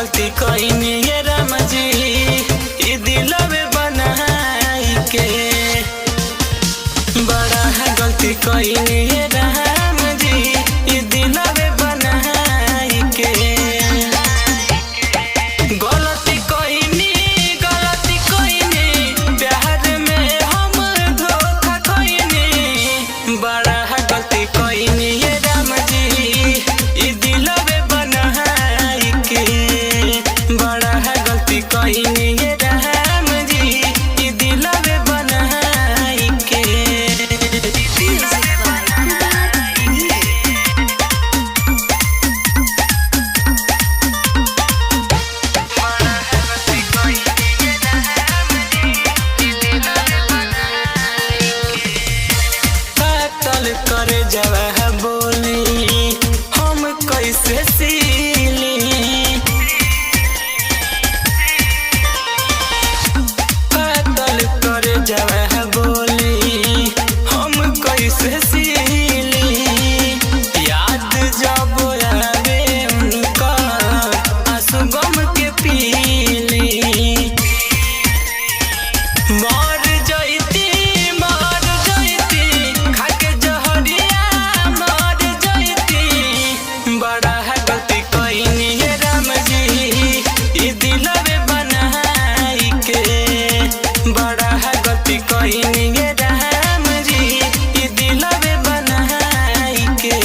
गलती कईनी ये राम जी ई दिलवे बनाई के। बड़ा है गलती कईनी ये राम जी ई दिलवे बनाई के। गलती कईनी प्यार में हम धोखा कईनी। बड़ा है गलती कईनी ये राम जी ई दिलवे बनाई के। बड़ा है गलती कईनी ये राम जी ई दिलवे बनाई के। करे जवा बोली हम कैसे सीली। पातल करे जवा बोली हम कैसे सीली। याद जब आवे उनका आंसू गम के पीली। मर जैती खाके जहरिया मर जैती। बड़ा है गलती कईनी ये राम जी ई दिलवे बनाई के। बड़ा है गलती कईनी ये राम जी ई दिलवे बनाई के।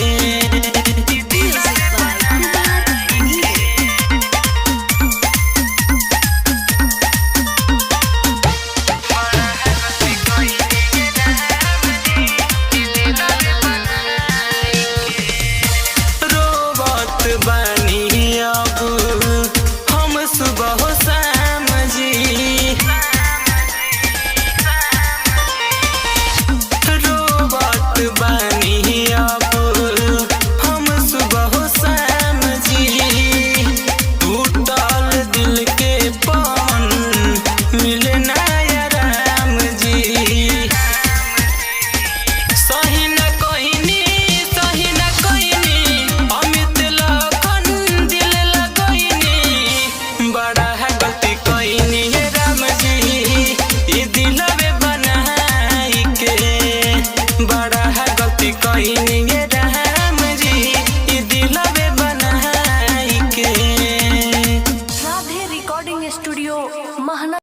बानी अब हम सुबह शाम जी। रोबत बानी अब हम सुबह शाम जी। टूटल दिल के पन मिले ना राम जी। सही न कहिनी अमित लखन दिल लगईनी। बड़ा है गलती कईनी ये राम जी ई दिलवे बनाई के। बड़ा है गलती कईनी ये राम जी ई दिलवे बनाई के। राधे रिकॉर्डिंग स्टूडियो महना।